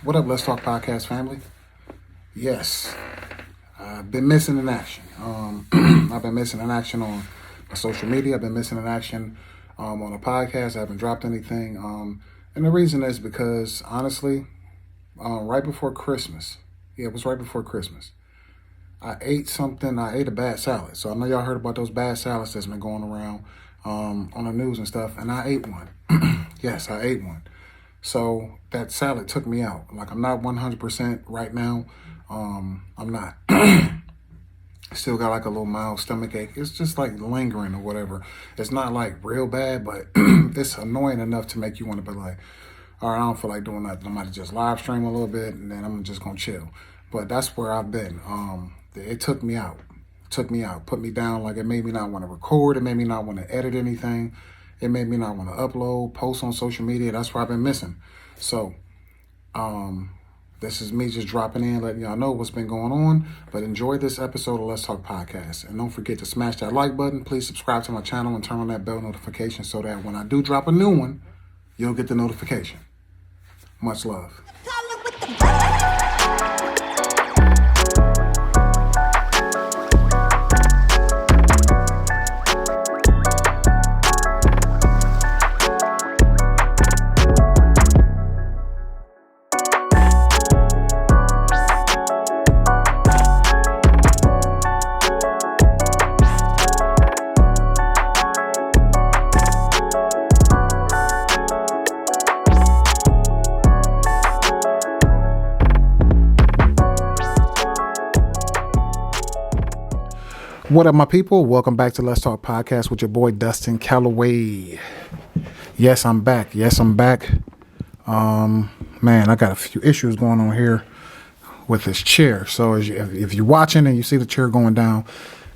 What up, Let's Talk Podcast family? Yes, I've been missing in action. I've been missing in action on social media. I've been missing in action on a podcast. I haven't dropped anything. And the reason is because, honestly, right before Christmas, it was right before Christmas, I ate something. I ate a bad salad. So I know y'all heard about those bad salads that's been going around on the news and stuff. And I ate one. Yes, I ate one. So that salad took me out. Like, I'm not 100% right now. I'm not. Still got like a little mild stomach ache. It's just like lingering or whatever. It's not like real bad, but it's annoying enough to make you want to be like, all right, I don't feel like doing nothing. I might just live stream a little bit and then I'm just going to chill. But that's where I've been. It took me out. Put me down. Like, it made me not want to record. It made me not want to edit anything. It made me not want to upload, post on social media. That's where I've been missing. So, this is me just dropping in, letting y'all know what's been going on. But enjoy this episode of Let's Talk Podcast. And don't forget to smash that like button. Please subscribe to my channel and turn on that bell notification so that when I do drop a new one, you'll get the notification. Much love. What up, my people? Welcome back to Let's Talk Podcast with your boy Dustin Calloway. Yes, I'm back. Man, I got a few issues going on here with this chair. So if you're watching and you see the chair going down,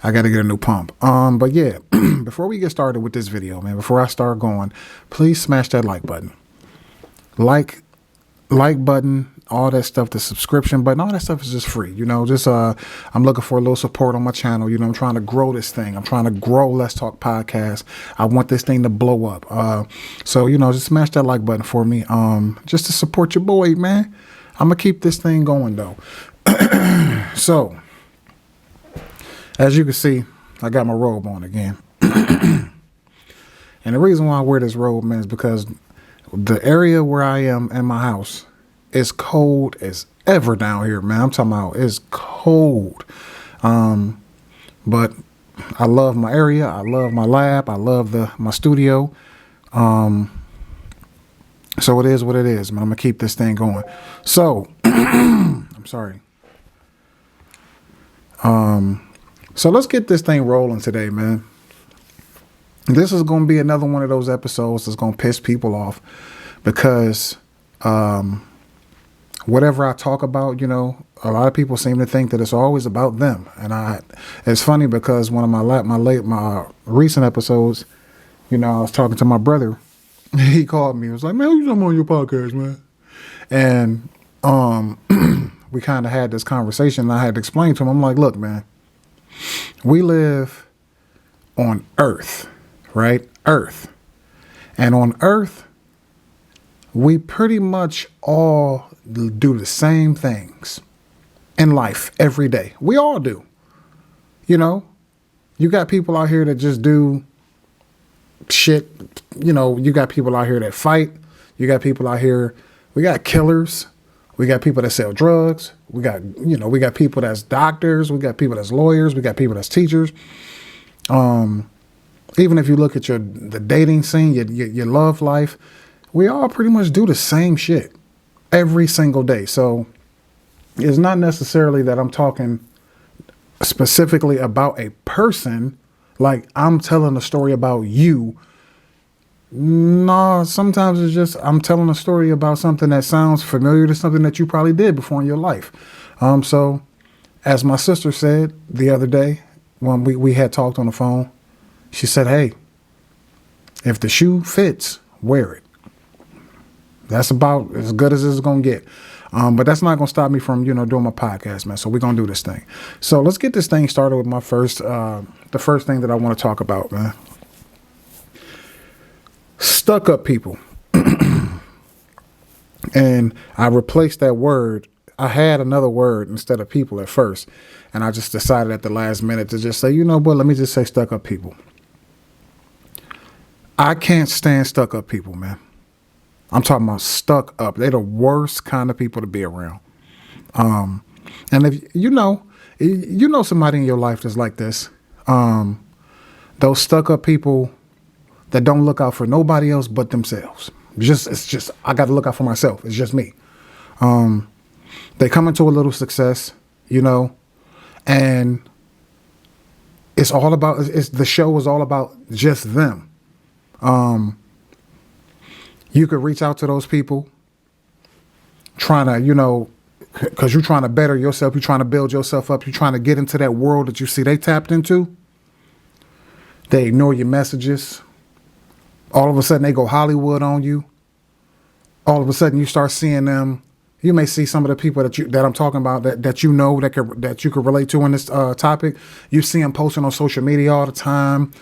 I got to get a new pump. But yeah, before we get started with this video, man, before I start going, please smash that like button. Like button, all that stuff, the subscription button, all that stuff is just free. I'm looking for a little support on my channel. I'm trying to grow this thing. I'm trying to grow Let's Talk Podcast. I want this thing to blow up. So just smash that like button for me. Just to support your boy, man. I'm gonna keep this thing going though. So, as you can see, I got my robe on again. And the reason why I wear this robe, man, is because the area where I am in my house is cold as ever down here, man. I'm talking about it's cold. But I love my area. I love my lab. I love my studio. So it is what it is, man. I'm gonna keep this thing going. So I'm sorry. So let's get this thing rolling today, man. This is going to be another one of those episodes that's going to piss people off because whatever I talk about, a lot of people seem to think that it's always about them. And it's funny because one of my recent episodes, I was talking to my brother. He called me. He was like, man, who's on your podcast, man? And we kind of had this conversation. And I had to explain to him. I'm like, look, man, we live on Earth. Right? Earth. And on Earth, we pretty much all do the same things in life every day. We all do. You got people out here that just do shit. You got people out here that fight. You got people out here. We got killers. We got people that sell drugs. We got people that's doctors. We got people that's lawyers. We got people that's teachers. Even if you look at the dating scene, your love life, we all pretty much do the same shit every single day. So it's not necessarily that I'm talking specifically about a person, like I'm telling a story about you. No, sometimes it's just I'm telling a story about something that sounds familiar to something that you probably did before in your life. So as my sister said the other day when we had talked on the phone, she said, hey, if the shoe fits, wear it. That's about as good as it's going to get. But that's not going to stop me from, doing my podcast, man. So we're going to do this thing. So let's get this thing started with the first thing that I want to talk about, man. Stuck up people. And I replaced that word. I had another word instead of people at first. And I just decided at the last minute to just say, you know what, let me just say stuck up people. I can't stand stuck up people, man. I'm talking about stuck up. They're the worst kind of people to be around. And if you know somebody in your life that's like this, those stuck up people that don't look out for nobody else but themselves. It's just I got to look out for myself. It's just me. They come into a little success, and it's all about. The show is all about just them. You could reach out to those people, trying to, because you're trying to better yourself, you're trying to build yourself up, you're trying to get into that world that you see they tapped into. They ignore your messages. All of a sudden, they go Hollywood on you. All of a sudden, you start seeing them. You may see some of the people that I'm talking about that you could relate to in this topic. You see them posting on social media all the time,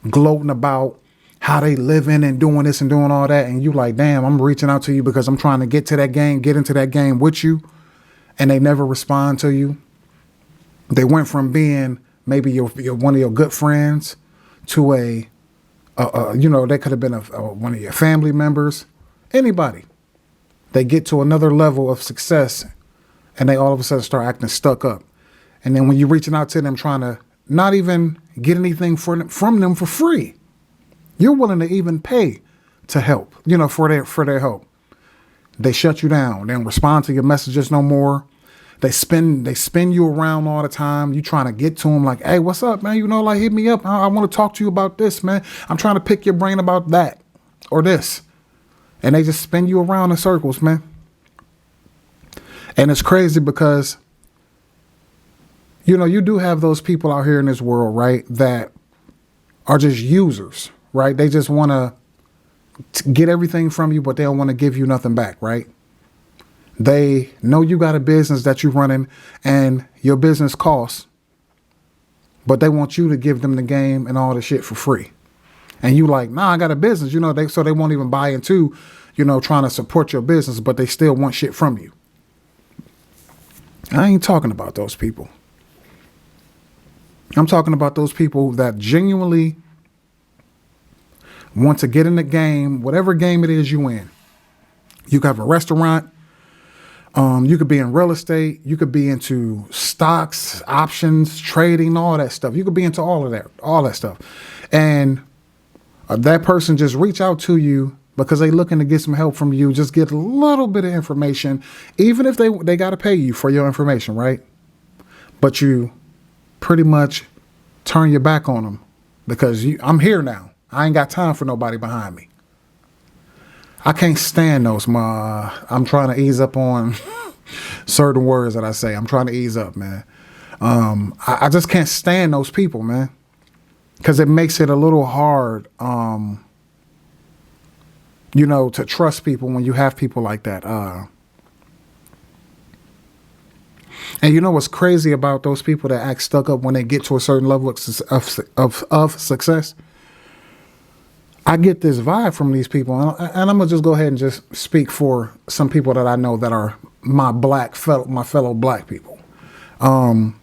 gloating about how they living and doing this and doing all that, and you like, damn, I'm reaching out to you because I'm trying to get into that game with you, and they never respond to you. They went from being maybe your one of your good friends to they could have been one of your family members, anybody. They get to another level of success, and they all of a sudden start acting stuck up. And then when you're reaching out to them, trying to not even get anything from them for free, you're willing to even pay to help, for their help. They shut you down. They don't respond to your messages no more. They spin you around all the time. You trying to get to them like, hey, what's up, man? Hit me up. I want to talk to you about this, man. I'm trying to pick your brain about that or this. And they just spin you around in circles, man. And it's crazy because, you do have those people out here in this world, right, that are just users, right? They just want to get everything from you, but they don't want to give you nothing back, right? They know you got a business that you're running and your business costs, but they want you to give them the game and all the shit for free. And you like, nah, I got a business, so they won't even buy into, trying to support your business, but they still want shit from you. I ain't talking about those people. I'm talking about those people that genuinely want to get in the game, whatever game it is you in. You could have a restaurant. You could be in real estate. You could be into stocks, options, trading, all that stuff. You could be into all that stuff. And that person just reach out to you because they looking to get some help from you. Just get a little bit of information, even if they got to pay you for your information, right? But you pretty much turn your back on them because I'm here now. I ain't got time for nobody behind me. I can't stand those. I'm trying to ease up on certain words that I say. I'm trying to ease up, man. I just can't stand those people, man. Because it makes it a little hard, to trust people when you have people like that. And what's crazy about those people that act stuck up when they get to a certain level of success? I get this vibe from these people, and I'm gonna just go ahead and just speak for some people that I know that are my fellow black people. Over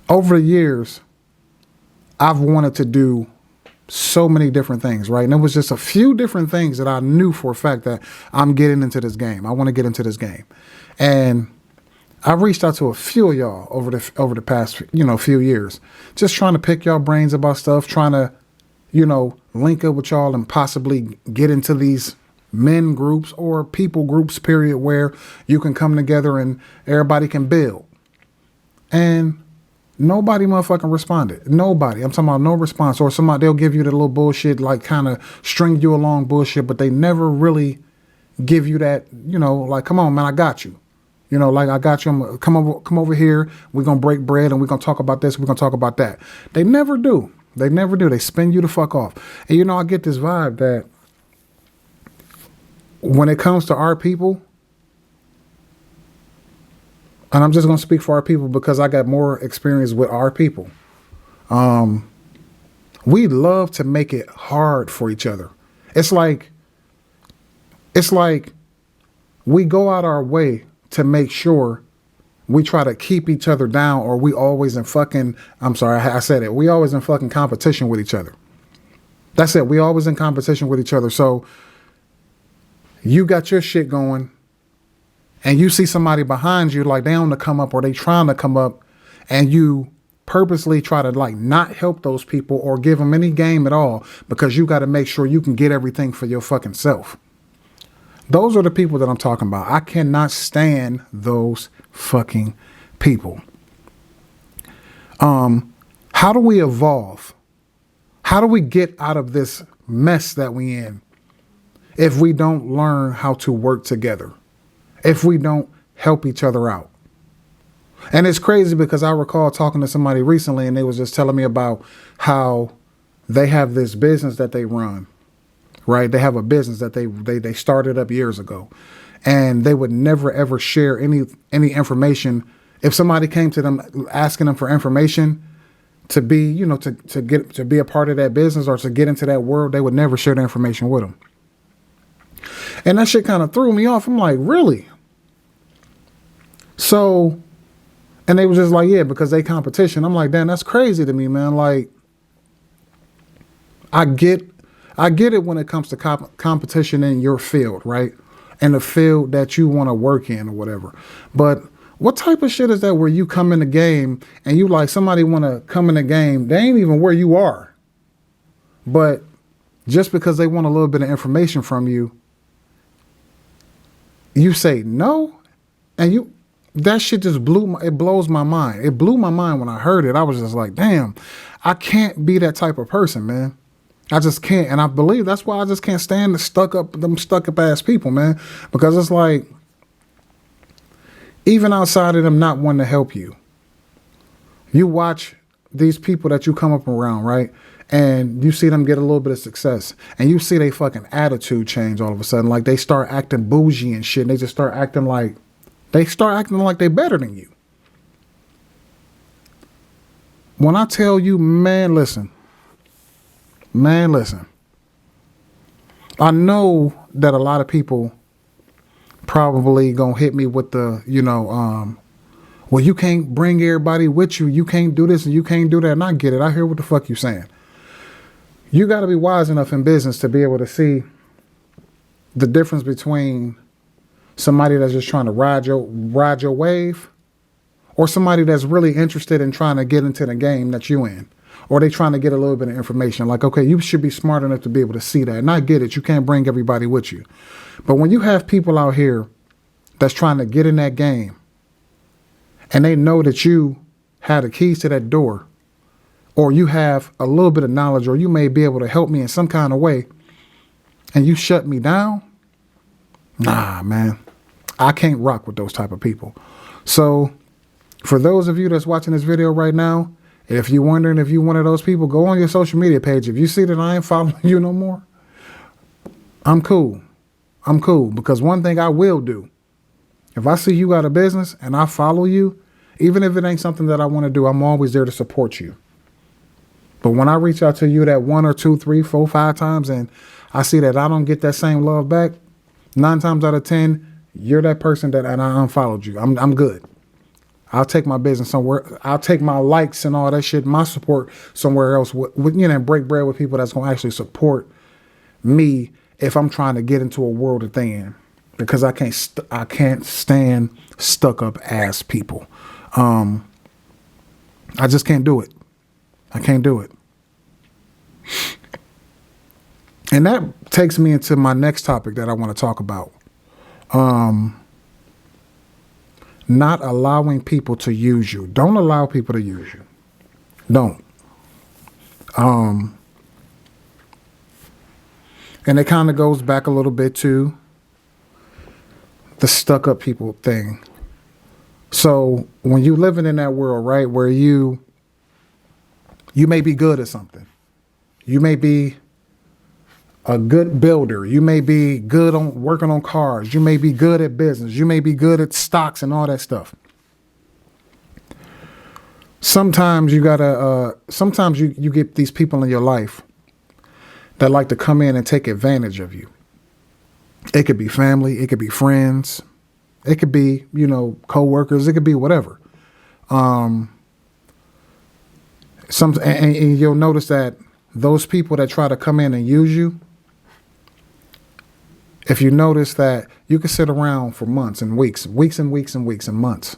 the years, I've wanted to do so many different things, right? And it was just a few different things that I knew for a fact that I'm getting into this game. I want to get into this game. And I reached out to a few of y'all over the past, few years, just trying to pick y'all brains about stuff, trying to, link up with y'all and possibly get into these men groups or people groups, period, where you can come together and everybody can build. And nobody motherfucking responded. Nobody. I'm talking about no response. Or they'll give you the little bullshit, like kind of string you along bullshit, but they never really give you that, like, come on, man, I got you. Like, I got you. Come over here. We're going to break bread and we're going to talk about this. We're going to talk about that. They never do. They spin you the fuck off. And, I get this vibe that when it comes to our people, and I'm just going to speak for our people because I got more experience with our people. We love to make it hard for each other. It's like It's like we go out our way to make sure we try to keep each other down, or we always in fucking, I'm sorry, I said it. We always in fucking competition with each other. That's it. We always in competition with each other. So you got your shit going and you see somebody behind you, like they on the come up or they trying to come up, and you purposely try to like not help those people or give them any game at all because you got to make sure you can get everything for your fucking self. Those are the people that I'm talking about. I cannot stand those fucking people. How do we evolve? How do we get out of this mess that we in if we don't learn how to work together? If we don't help each other out? And it's crazy because I recall talking to somebody recently and they was just telling me about how they have this business that they run, right? They have a business that they started up years ago, and they would never ever share any information. If somebody came to them asking them for information to be, you know, to be a part of that business or to get into that world, they would never share the information with them. And that shit kind of threw me off. I'm like, really? So, and they was just like, yeah, because they competition. I'm like, damn, that's crazy to me, man. Like, I get it when it comes to competition in your field, right? In the field that you want to work in or whatever. But what type of shit is that where you come in the game and you like somebody want to come in the game, they ain't even where you are. But just because they want a little bit of information from you, you say no, and that shit just blows my mind. It blew my mind when I heard it. I was just like, damn, I can't be that type of person, man. I just can't. And I believe that's why I just can't stand them stuck up ass people, man. Because it's like, even outside of them not wanting to help you, you watch these people that you come up around, right? And you see them get a little bit of success, and you see they fucking attitude change all of a sudden. Like they start acting bougie and shit. And they just start acting like they better than you. When I tell you, man, listen. I know that a lot of people probably gonna hit me with the, well, you can't bring everybody with you. You can't do this and you can't do that. And I get it. I hear what the fuck you saying. You got to be wise enough in business to be able to see the difference between somebody that's just trying to ride your wave, or somebody that's really interested in trying to get into the game that you in, or they trying to get a little bit of information. Like, okay, you should be smart enough to be able to see that. And I get it. You can't bring everybody with you. But when you have people out here that's trying to get in that game, and they know that you have the keys to that door, or you have a little bit of knowledge, or you may be able to help me in some kind of way, and you shut me down, nah, man, I can't rock with those type of people. So for those of you that's watching this video right now, if you're wondering if you're one of those people, go on your social media page. If you see that I ain't following you no more, I'm cool. Because one thing I will do, if I see you got a business and I follow you, even if it ain't something that I want to do, I'm always there to support you. But when I reach out to you that 1 or 2, 3, 4, 5 times and I see that I don't get that same love back, 9 times out of 10, you're that person and I unfollowed you. I'm good. I'll take my business somewhere. I'll take my likes and all that shit, my support somewhere else and break bread with people that's going to actually support me if I'm trying to get into a world that they in. Because I can't stand stuck up ass people. I just can't do it. I can't do it. And that takes me into my next topic that I want to talk about. Not allowing people to use you. Don't allow people to use you. Don't. And it kind of goes back a little bit to the stuck up people thing. So when you living in that world, right, where you may be good at something. You may be a good builder. You may be good on working on cars. You may be good at business. You may be good at stocks and all that stuff. Sometimes you get these people in your life that like to come in and take advantage of you. It could be family. It could be friends. It could be, coworkers. It could be whatever. And you'll notice that those people that try to come in and use you, if you notice that you can sit around for months and weeks and months,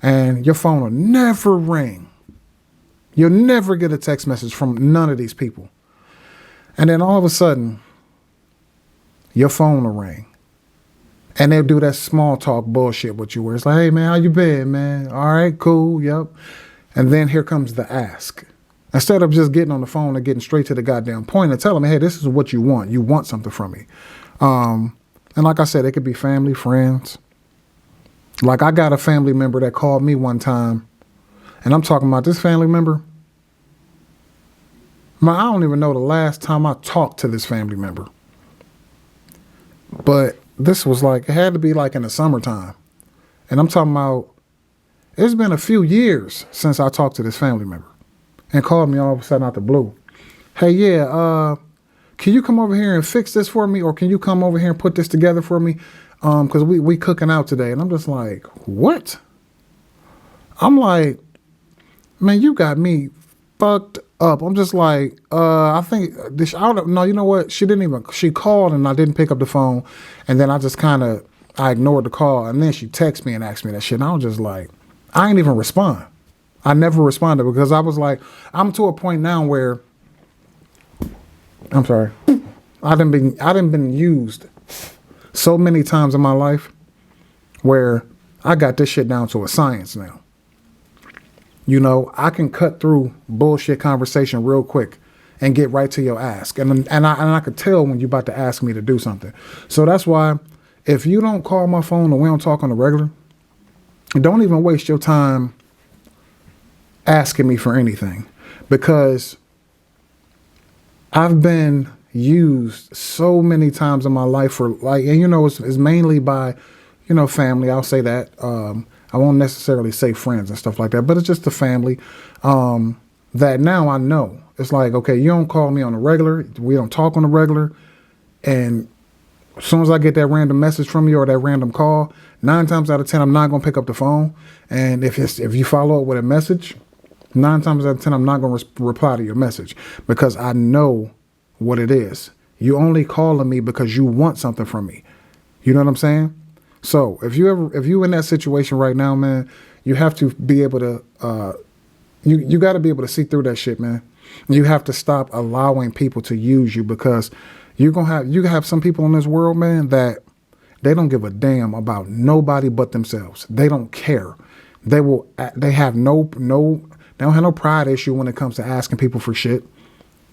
and your phone will never ring. You'll never get a text message from none of these people. And then all of a sudden, your phone will ring. And they'll do that small talk bullshit with you where it's like, hey, man, how you been, man? All right, cool, yep. And then here comes the ask. Instead of just getting on the phone and getting straight to the goddamn point and telling me, hey, this is what you want. You want something from me. And like I said, it could be family, friends. Like I got a family member that called me one time, and I'm talking about this family member. Man, I don't even know the last time I talked to this family member. But this was like, it had to be like in the summertime. And I'm talking about, it's been a few years since I talked to this family member, and called me all of a sudden out the blue. Hey, yeah, can you come over here and fix this for me? Or can you come over here and put this together for me? Because we cooking out today. And I'm just like, what? I'm like, man, you got me fucked up. I'm just like, I think this, I don't know. You know what? She called and I didn't pick up the phone. And then I just I ignored the call. And then she texted me and asked me that shit. And I was just like, I ain't even respond. I never responded because I was like, I'm to a point now where, I'm sorry, I done been used so many times in my life where I got this shit down to a science now. I can cut through bullshit conversation real quick and get right to your ask. And I could tell when you're about to ask me to do something. So that's why if you don't call my phone or we don't talk on the regular, don't even waste your time asking me for anything, because I've been used so many times in my life for it's mainly by, family. I'll say that. I won't necessarily say friends and stuff like that, but it's just the family that now I know. It's like, okay, you don't call me on the regular. We don't talk on the regular. And as soon as I get that random message from you or that random call, 9 times out of 10, I'm not going to pick up the phone. And if you follow up with a message, 9 times out of 10, I'm not going to reply to your message because I know what it is. You only calling me because you want something from me. You know what I'm saying? So if you in that situation right now, man, you have to be able to, you got to be able to see through that shit, man. You have to stop allowing people to use you, because you have some people in this world, man, that they don't give a damn about nobody but themselves. They don't care. They have no they don't have no pride issue when it comes to asking people for shit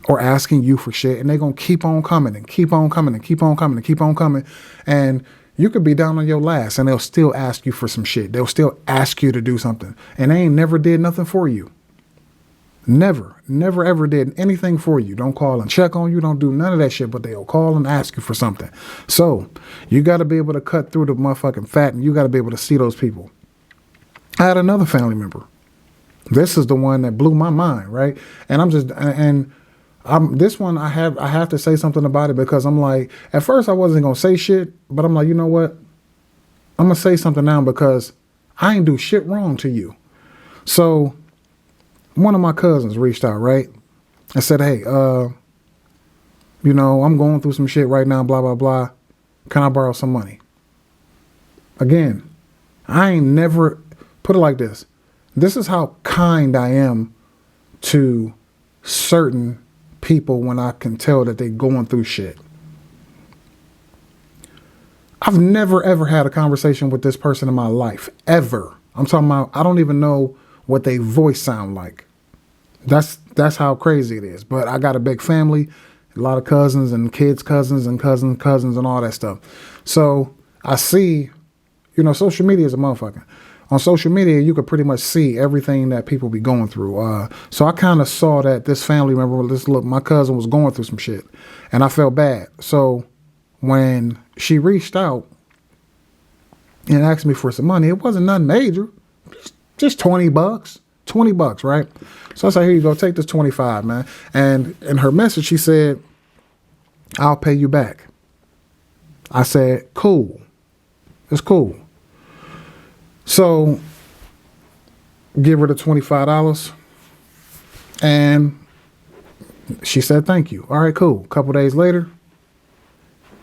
or asking you for shit. And they're going to keep on coming and keep on coming and keep on coming and keep on coming. And you could be down on your last and they'll still ask you for some shit. They'll still ask you to do something. And they ain't never did nothing for you. Never ever did anything for you. Don't call and check on you. Don't do none of that shit, but they'll call and ask you for something. So you got to be able to cut through the motherfucking fat, and you got to be able to see those people. I had another family member. This is the one that blew my mind, right? And this one, I have to say something about it, because I'm like, at first I wasn't going to say shit, but I'm like, you know what? I'm going to say something now because I ain't do shit wrong to you. So one of my cousins reached out, right? And said, hey, I'm going through some shit right now, blah, blah, blah. Can I borrow some money? Again, I ain't never, put it like this. This is how kind I am to certain people when I can tell that they're going through shit. I've never, ever had a conversation with this person in my life, ever. I'm talking about, I don't even know what their voice sound like. That's how crazy it is. But I got a big family, a lot of cousins and kids' cousins and cousins and all that stuff. So I see, social media is a motherfucker. On social media, you could pretty much see everything that people be going through. So I kind of saw that this family member, my cousin was going through some shit, and I felt bad. So when she reached out and asked me for some money, it wasn't nothing major, just $20, right? So I said, here you go, take this 25, man. And in her message, she said, I'll pay you back. I said, cool. It's cool. So give her the $25. And she said, thank you. All right, cool. A couple days later,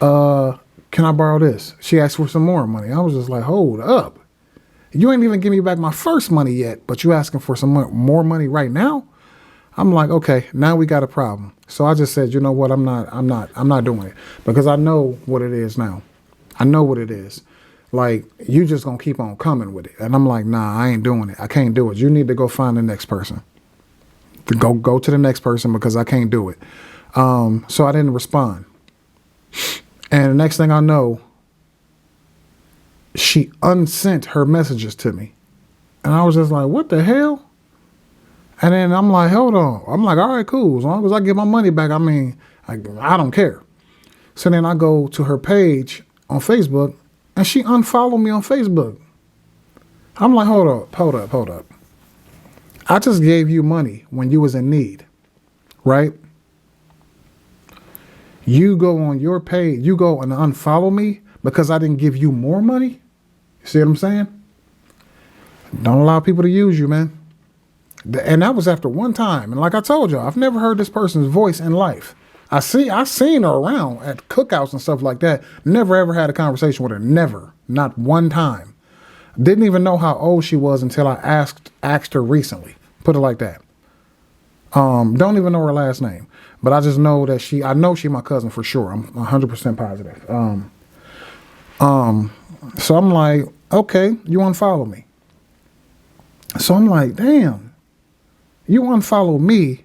can I borrow this? She asked for some more money. I was just like, hold up. You ain't even give me back my first money yet, but you asking for some more money right now? I'm like, okay, now we got a problem. So I just said, you know what? I'm not doing it, because I know what it is now. I know what it is. Like, you just gonna keep on coming with it. And I'm like, nah, I ain't doing it. I can't do it. You need to go find the next person. Go to the next person, because I can't do it. So I didn't respond. And the next thing I know, she unsent her messages to me. And I was just like, what the hell? And then I'm like, hold on. I'm like, all right, cool. As long as I get my money back, I mean, I don't care. So then I go to her page on Facebook, and she unfollowed me on Facebook. I'm like, hold up. I just gave you money when you was in need, right? You go on your page, you go and unfollow me because I didn't give you more money? You see what I'm saying? Don't allow people to use you, man. And that was after one time. And like I told y'all, I've never heard this person's voice in life. I seen her around at cookouts and stuff like that. Never ever had a conversation with her. Never. Not one time. Didn't even know how old she was until I asked her recently. Put it like that. Don't even know her last name. But I just know that I know she my cousin for sure. I'm 100% positive. So I'm like, okay, you unfollow me. So I'm like, damn, you unfollow me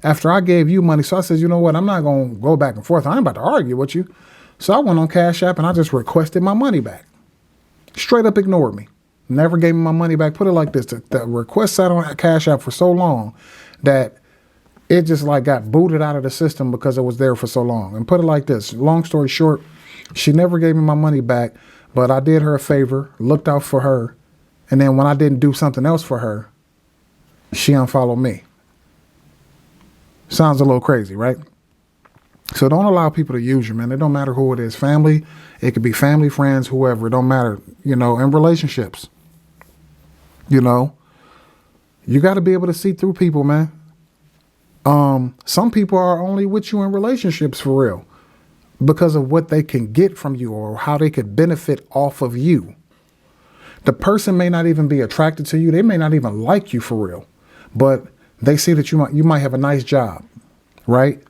after I gave you money. So I said, you know what? I'm not going to go back and forth. I ain't about to argue with you. So I went on Cashapp and I just requested my money back. Straight up ignored me. Never gave me my money back. Put it like this. The request sat on Cashapp for so long that it just like got booted out of the system because it was there for so long. And put it like this. Long story short, she never gave me my money back, but I did her a favor, looked out for her. And then when I didn't do something else for her, she unfollowed me. Sounds a little crazy, right? So don't allow people to use you, man. It don't matter who it is. Family, it could be family, friends, whoever. It don't matter, in relationships. You got to be able to see through people, man. Some people are only with you in relationships for real because of what they can get from you or how they could benefit off of you. The person may not even be attracted to you. They may not even like you for real, but they see that you might have a nice job, right?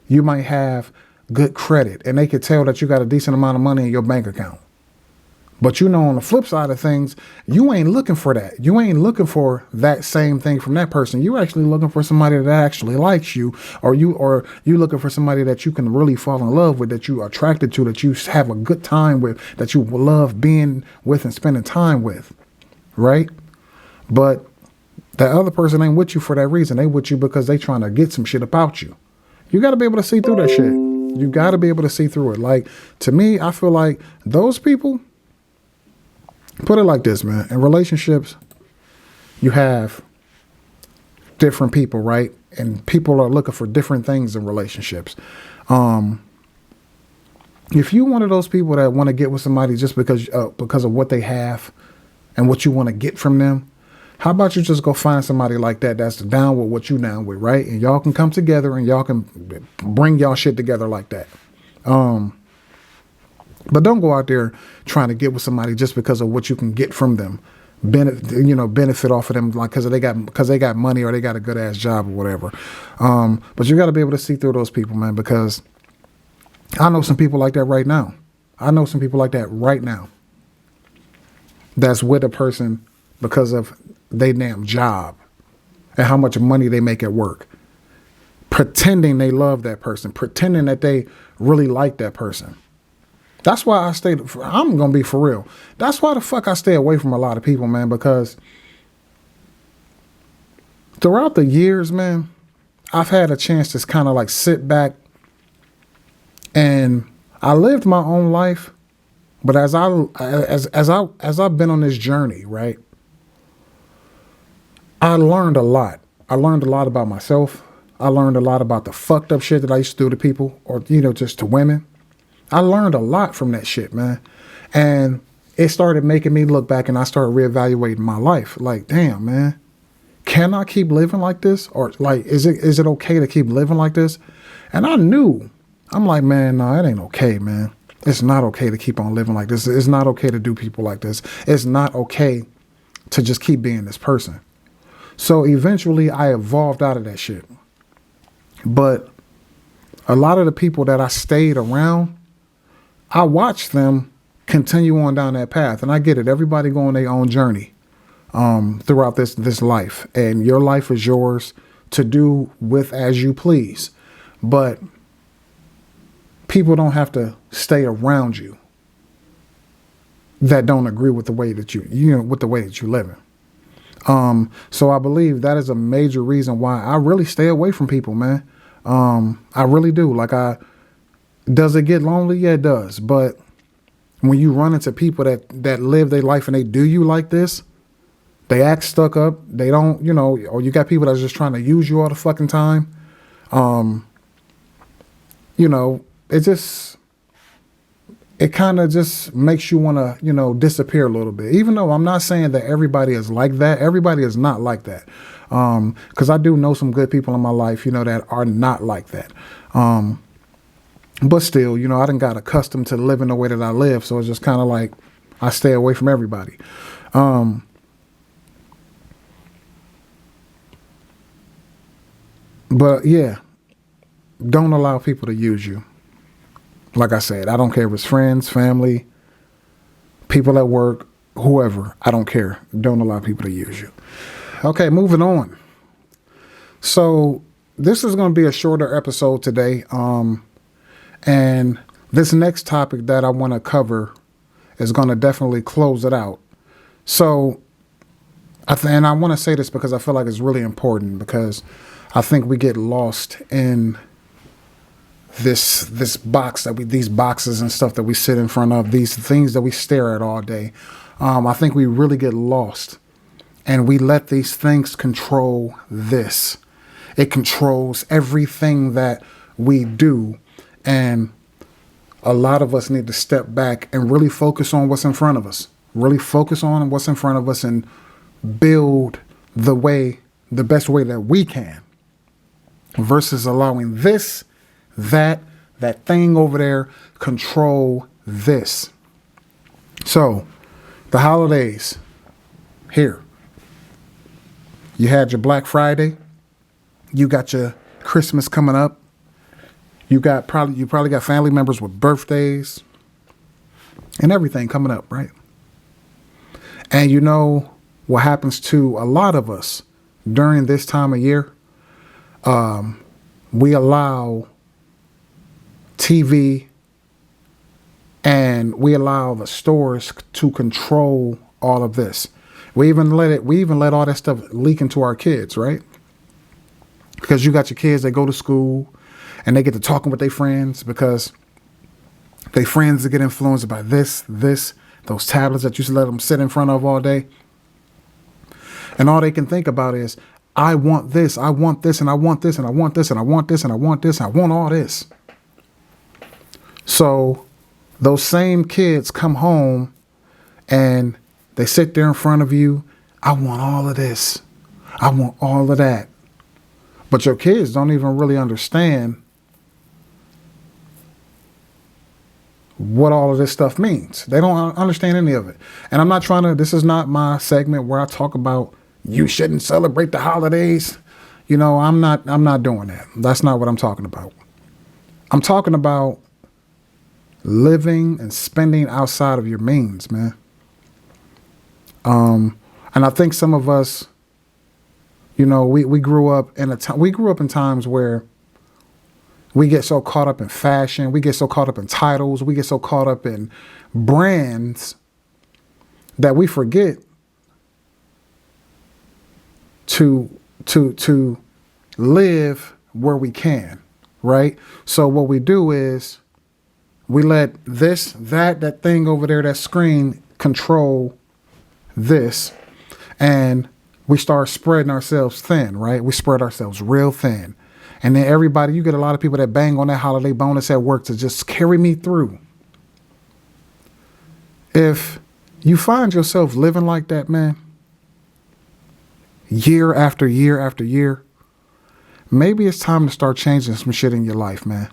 You might have good credit, and they could tell that you got a decent amount of money in your bank account. But on the flip side of things, you ain't looking for that. You ain't looking for that same thing from that person. You're actually looking for somebody that actually likes you, or you looking for somebody that you can really fall in love with, that you are attracted to, that you have a good time with, that you love being with and spending time with, right? But that other person ain't with you for that reason. They with you because they trying to get some shit about you. You got to be able to see through that shit. You got to be able to see through it. Like, to me, I feel like those people, put it like this, man. In relationships, you have different people, right? And people are looking for different things in relationships. If you one of those people that want to get with somebody just because of what they have and what you want to get from them, how about you just go find somebody like that that's down with what you down with, right? And y'all can come together and y'all can bring y'all shit together like that. But don't go out there trying to get with somebody just because of what you can get from them, benefit off of them, like because they got money or they got a good ass job or whatever. But you got to be able to see through those people, man, because I know some people like that right now. That's with a person because of their damn job and how much money they make at work, pretending they love that person, pretending that they really like that person. That's why I'm going to be for real. That's why the fuck I stay away from a lot of people, man, because throughout the years, man, I've had a chance to kind of like sit back and I lived my own life. But as I've been on this journey, right, I learned a lot. I learned a lot about myself. I learned a lot about the fucked up shit that I used to do to people or, just to women. I learned a lot from that shit, man. And it started making me look back, and I started reevaluating my life. Like, damn, man, can I keep living like this? Or like, is it okay to keep living like this? And I'm like, man, no, it ain't okay, man. It's not okay to keep on living like this. It's not okay to do people like this. It's not okay to just keep being this person. So eventually I evolved out of that shit. But a lot of the people that I stayed around, I watched them continue on down that path. And I get it. Everybody go on their own journey throughout this life. And your life is yours to do with as you please. But people don't have to stay around you that don't agree with the way that with the way that you live in. So I believe that is a major reason why I really stay away from people, man. I really do. Like, does it get lonely? Yeah, it does. But when you run into people that live their life and they do you like this, they act stuck up. They don't, or you got people that's just trying to use you all the fucking time. It kind of just makes you want to, disappear a little bit. Even though I'm not saying that everybody is like that. Everybody is not like that. Because I do know some good people in my life, that are not like that. But still, I done got accustomed to living the way that I live. So it's just kind of like I stay away from everybody. But yeah, don't allow people to use you. Like I said, I don't care if it's friends, family, people at work, whoever. I don't care. Don't allow people to use you. Okay, moving on. So this is going to be a shorter episode today. And this next topic that I want to cover is going to definitely close it out. So and I want to say this because I feel like it's really important, because I think we get lost in this box these boxes and stuff that we sit in front of, these things that we stare at all day. I think we really get lost, and we let these things control this. It controls everything that we do. And a lot of us need to step back and really focus on what's in front of us. Really focus on what's in front of us and build the best way that we can, versus allowing that thing over there control this. So the holidays here. You had your Black Friday. You got your Christmas coming up. You probably got family members with birthdays and everything coming up, right? And you know what happens to a lot of us during this time of year? We allow TV and we allow the stores to control all of this. We even let all that stuff leak into our kids, right? Because you got your kids that go to school and they get to talking with their friends, because their friends get influenced by those tablets that you let them sit in front of all day. And all they can think about is, I want this, and I want this, and I want this, and I want this, and I want this, and I want this, and I want all this. So those same kids come home and they sit there in front of you. I want all of this. I want all of that. But your kids don't even really understand what all of this stuff means. They don't understand any of it. And I'm not this is not my segment where I talk about you shouldn't celebrate the holidays. I'm not doing that. That's not what I'm talking about. I'm talking about living and spending outside of your means, man. And I think some of us, we grew up in times where we get so caught up in fashion, we get so caught up in titles, we get so caught up in brands that we forget to live where we can, right? So what we do is we let that thing over there, that screen, control this, and we start spreading ourselves thin, right? We spread ourselves real thin. And then everybody, you get a lot of people that bang on that holiday bonus at work to just carry me through. If you find yourself living like that, man, year after year after year, maybe it's time to start changing some shit in your life, man.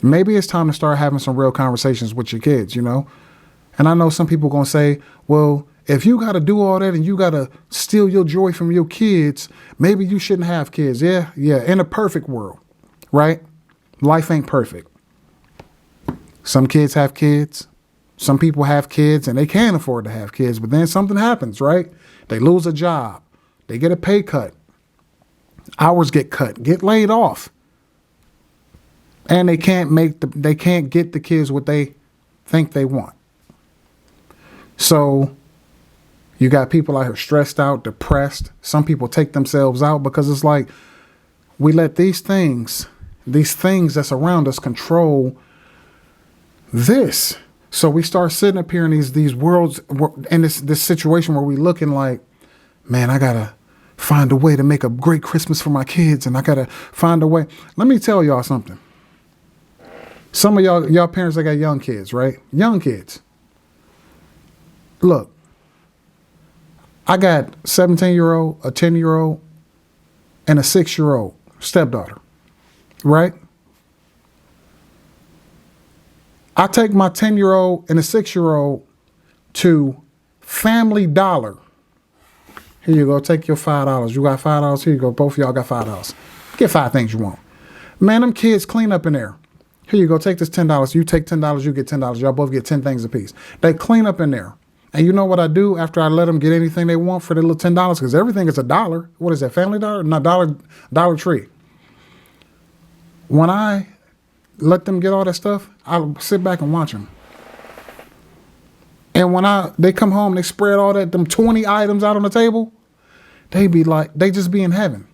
Maybe it's time to start having some real conversations with your kids, you know? And I know some people going to say, well, if you got to do all that and you got to steal your joy from your kids, maybe you shouldn't have kids. Yeah. In a perfect world, right? Life ain't perfect. Some kids have kids. Some people have kids and they can't afford to have kids, but then something happens, right? They lose a job. They get a pay cut. Hours get cut, get laid off. And they can't get the kids what they think they want. So you got people out here stressed out, depressed. Some people take themselves out because it's like we let these things that's around us control this. So we start sitting up here in these worlds, in this situation where we looking like, man, I gotta find a way to make a great Christmas for my kids, and I gotta find a way. Let me tell y'all something. Some of y'all parents that got young kids, right? Young kids. Look, I got a 17-year-old, a 10-year-old, and a 6-year-old stepdaughter, right? I take my 10-year-old and a 6-year-old to Family Dollar. Here you go. Take your $5. You got $5. Here you go. Both of y'all got $5. Get 5 things you want. Man, them kids clean up in there. Here you go. Take this $10. You take $10. You get $10. Y'all both get 10 things apiece. They clean up in there. And you know what I do after I let them get anything they want for their little $10? Because everything is $1. What is that? Family Dollar? Not Dollar Tree. When I let them get all that stuff, I'll sit back and watch them. And when they come home, they spread all them 20 items out on the table, they be like, they just be in heaven.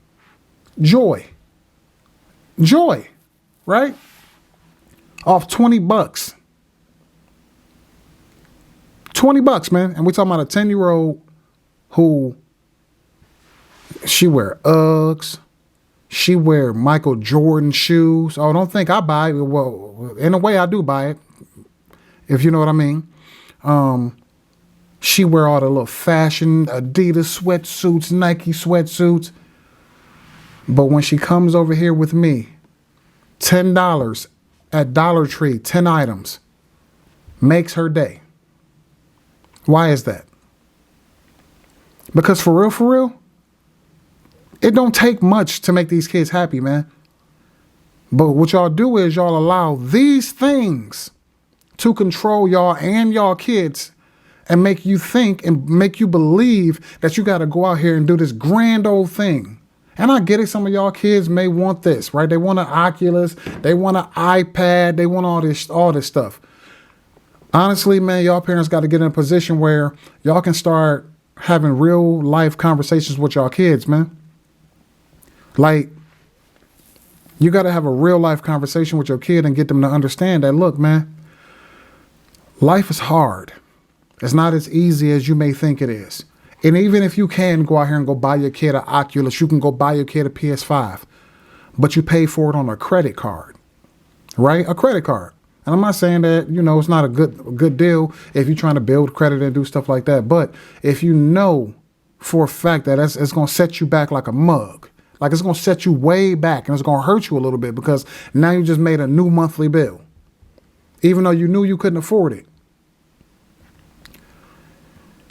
Joy, right? Off $20. $20, man. And we're talking about a 10-year-old who she wear Uggs. She wear Michael Jordan shoes. Oh, don't think I buy it. Well, in a way I do buy it, if you know what I mean. She wear all the little fashion Adidas sweatsuits, Nike sweatsuits. But when she comes over here with me, $10 at Dollar Tree, 10 items, makes her day. Why is that? Because for real, it don't take much to make these kids happy, man. But what y'all do is y'all allow these things to control y'all and y'all kids and make you think and make you believe that you got to go out here and do this grand old thing. And I get it. Some of y'all kids may want this, right? They want an Oculus. They want an iPad. They want all this stuff. Honestly, man, y'all parents got to get in a position where y'all can start having real life conversations with y'all kids, man. Like, you got to have a real life conversation with your kid and get them to understand that, look, man, life is hard. It's not as easy as you may think it is. And even if you can go out here and go buy your kid an Oculus, you can go buy your kid a PS5, but you pay for it on a credit card, right? A credit card. And I'm not saying that, it's not a good deal if you're trying to build credit and do stuff like that. But if you know for a fact that it's going to set you back like a mug, like it's going to set you way back and it's going to hurt you a little bit because now you just made a new monthly bill, even though you knew you couldn't afford it.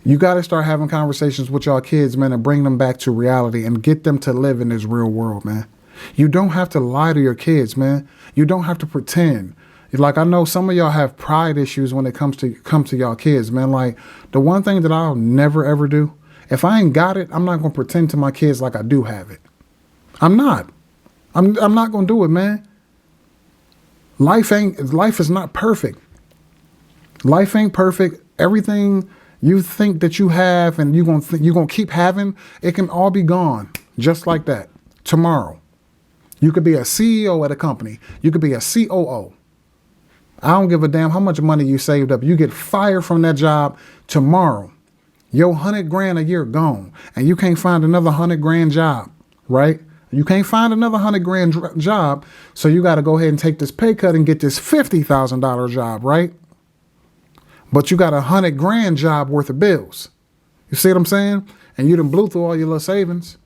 You got to start having conversations with y'all kids, man, and bring them back to reality and get them to live in this real world, man. You don't have to lie to your kids, man. You don't have to pretend. Like, I know some of y'all have pride issues when it comes to y'all kids, man. Like, the one thing that I'll never, ever do, if I ain't got it, I'm not going to pretend to my kids like I do have it. I'm not. I'm not going to do it, man. Life is not perfect. Life ain't perfect. Everything you think that you have and you're going to keep having, it can all be gone just like that tomorrow. You could be a CEO at a company. You could be a COO. I don't give a damn how much money you saved up. You get fired from that job tomorrow. Your $100,000 a year gone, and you can't find another $100,000 job, right? You can't find another $100,000 job, so you got to go ahead and take this pay cut and get this $50,000 job, right? But you got $100,000 job worth of bills. You see what I'm saying? And you done blew through all your little savings.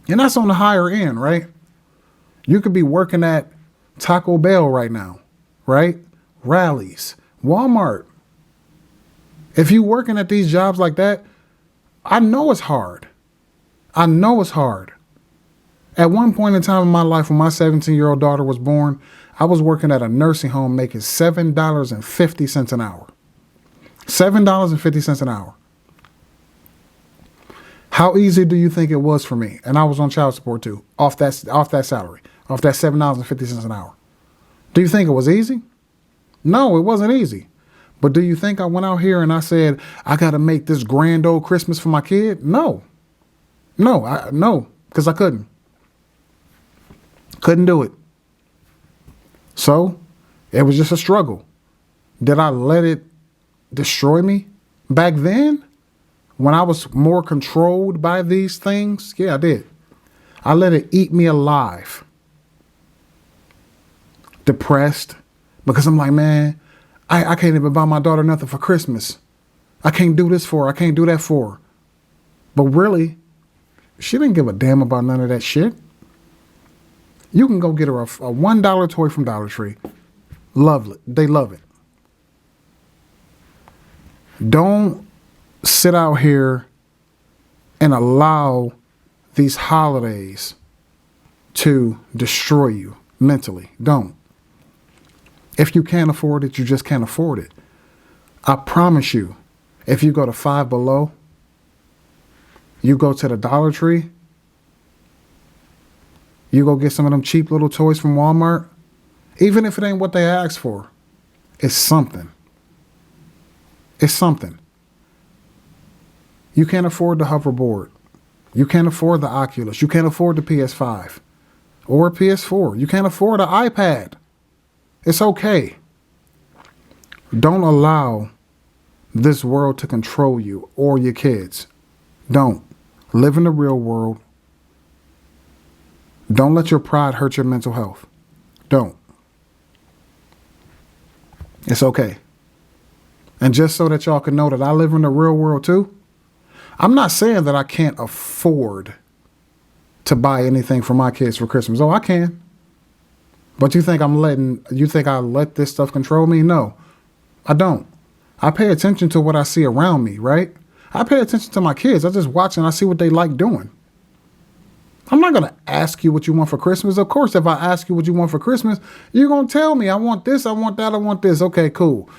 And that's on the higher end, right? You could be working at Taco Bell right now, right? Rallies, Walmart. If you working at these jobs like that, I know it's hard. I know it's hard. At one point in time in my life, when my 17-year-old daughter was born, I was working at a nursing home making $7.50 an hour. $7.50 an hour. How easy do you think it was for me? And I was on child support too, off that salary, off that $7.50 an hour. Do you think it was easy? No, it wasn't easy. But do you think I went out here and I said, I got to make this grand old Christmas for my kid? No, because I couldn't. Couldn't do it. So it was just a struggle. Did I let it destroy me back then? When I was more controlled by these things? Yeah, I did. I let it eat me alive. Depressed. Because I'm like, man, I can't even buy my daughter nothing for Christmas. I can't do this for her. I can't do that for her. But really, she didn't give a damn about none of that shit. You can go get her a $1 toy from Dollar Tree. Love it. They love it. Don't sit out here and allow these holidays to destroy you mentally. Don't. If you can't afford it, you just can't afford it. I promise you, if you go to Five Below, you go to the Dollar Tree, you go get some of them cheap little toys from Walmart, even if it ain't what they asked for, it's something. It's something. You can't afford the hoverboard. You can't afford the Oculus. You can't afford the PS5 or PS4. You can't afford an iPad. It's okay. Don't allow this world to control you or your kids. Don't. Live in the real world. Don't let your pride hurt your mental health. Don't. It's okay. And just so that y'all can know that I live in the real world too, I'm not saying that I can't afford to buy anything for my kids for Christmas. Oh, I can. But you think I let this stuff control me? No, I don't. I pay attention to what I see around me, right? I pay attention to my kids. I just watch and I see what they like doing. I'm not going to ask you what you want for Christmas. Of course, if I ask you what you want for Christmas, you're going to tell me, I want this, I want that, I want this. Okay, cool.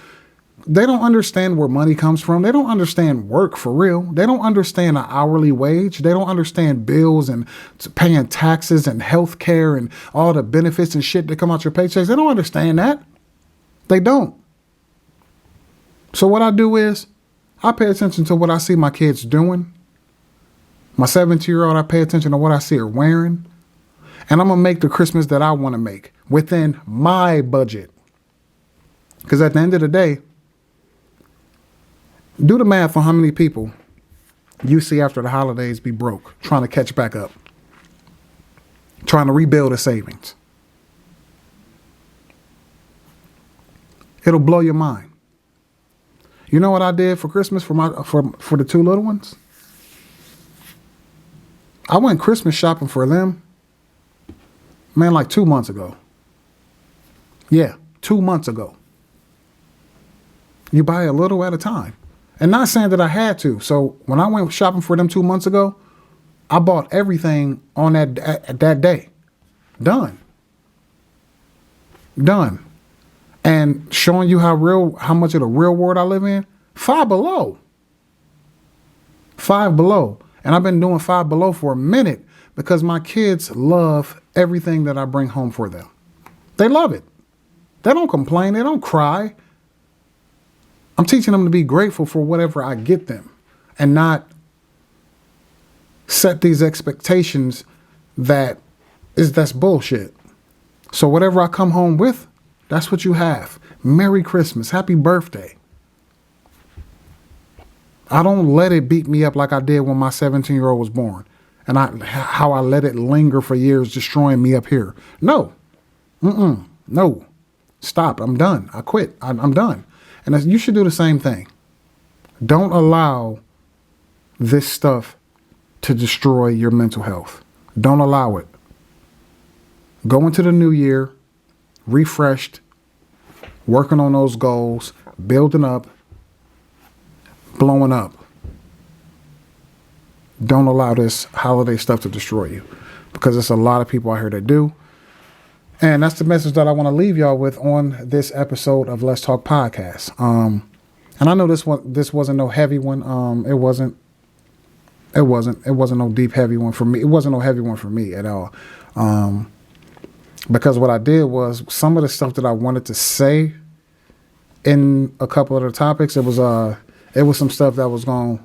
They don't understand where money comes from. They don't understand work for real. They don't understand an hourly wage. They don't understand bills and paying taxes and health care and all the benefits and shit that come out your paychecks. They don't understand that. They don't. So what I do is I pay attention to what I see my kids doing. My 17-year-old, I pay attention to what I see her wearing. And I'm going to make the Christmas that I want to make within my budget. Because at the end of the day, do the math on how many people you see after the holidays be broke, trying to catch back up, trying to rebuild a savings. It'll blow your mind. You know what I did for Christmas for the two little ones? I went Christmas shopping for them, man, like 2 months ago. Yeah, 2 months ago. You buy a little at a time. And not saying that I had to. So when I went shopping for them 2 months ago, I bought everything on that day. Done. And showing you how much of the real world I live in. Five Below. And I've been doing Five Below for a minute because my kids love everything that I bring home for them. They love it. They don't complain. They don't cry. I'm teaching them to be grateful for whatever I get them and not set these expectations that's bullshit. So whatever I come home with, that's what you have. Merry Christmas. Happy birthday. I don't let it beat me up like I did when my 17-year-old was born. and how I let it linger for years, destroying me up here. No, no, stop. I'm done. I quit. I'm done. And you should do the same thing. Don't allow this stuff to destroy your mental health. Don't allow it. Go into the new year refreshed, working on those goals, building up, blowing up. Don't allow this holiday stuff to destroy you, because there's a lot of people out here that do. And that's the message that I want to leave y'all with on this episode of Let's Talk Podcast. And I know this wasn't no heavy one. It wasn't no deep heavy one for me. It wasn't no heavy one for me at all. Because what I did was, some of the stuff that I wanted to say in a couple of the topics, it was some stuff that was going to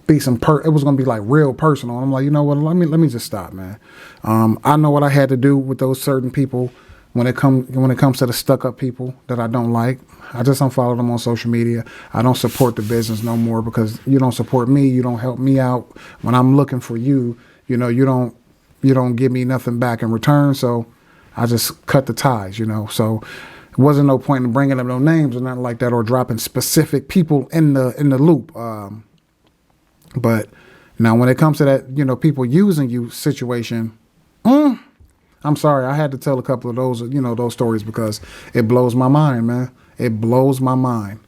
be it was going to be like real personal. And I'm like, you know what? Let me just stop, man. I know what I had to do with those certain people when it comes to the stuck up people that I don't like. I just unfollow them on social media. I don't support the business no more, because you don't support me. You don't help me out when I'm looking for you. You know, you don't give me nothing back in return. So I just cut the ties, So it wasn't no point in bringing up no names or nothing like that, or dropping specific people in the loop. But now when it comes to that, people using you situation, I'm sorry, I had to tell a couple of those, those stories, because it blows my mind, man. It blows my mind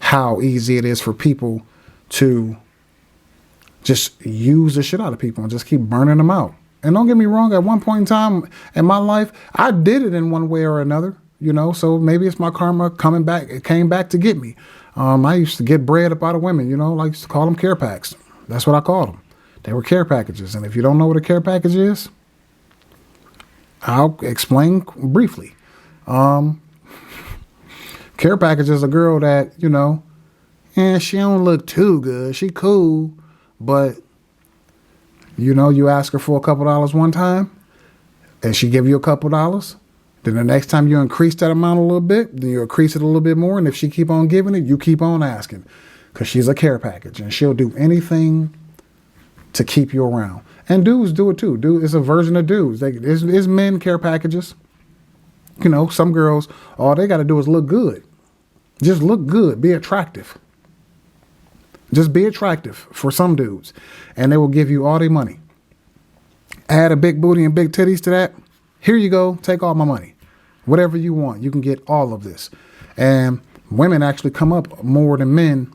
how easy it is for people to just use the shit out of people and just keep burning them out. And don't get me wrong, at one point in time in my life, I did it in one way or another, so maybe it's my karma coming back. It came back to get me. I used to get bread up out of women, I used to call them care packs. That's what I called them. They were care packages. And if you don't know what a care package is, I'll explain briefly. Care package is a girl that, she don't look too good. She cool, but, you ask her for a couple dollars one time, and she give you a couple dollars. Then the next time you increase that amount a little bit, then you increase it a little bit more. And if she keep on giving it, you keep on asking, because she's a care package, and she'll do anything to keep you around. And dudes do it too. Dude, it's a version of dudes. It's men care packages. Some girls, all they got to do is look good. Just look good. Be attractive. Just be attractive for some dudes, and they will give you all their money. Add a big booty and big titties to that. Here you go. Take all my money. Whatever you want, you can get all of this. And women actually come up more than men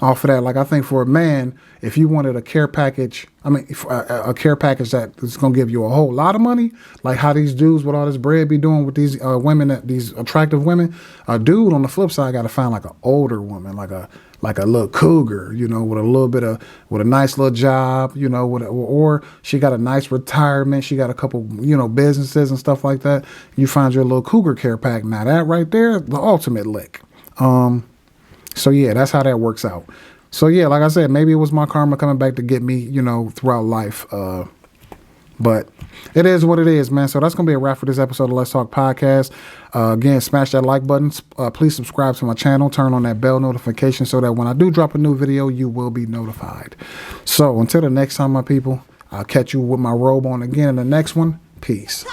off of that. Like, I think for a man, if you wanted a care package, a care package that is going to give you a whole lot of money, like how these dudes with all this bread be doing with these women, these attractive women, a dude on the flip side got to find like an older woman, like a little cougar, with a nice little job, or she got a nice retirement. She got a couple, businesses and stuff like that. You find your little cougar care pack. Now that right there, the ultimate lick. So yeah, that's how that works out. So yeah, like I said, maybe it was my karma coming back to get me, throughout life. But it is what it is, man. So that's going to be a wrap for this episode of Let's Talk Podcast. Again, smash that like button. Please subscribe to my channel. Turn on that bell notification so that when I do drop a new video, you will be notified. So until the next time, my people, I'll catch you with my robe on again in the next one. Peace.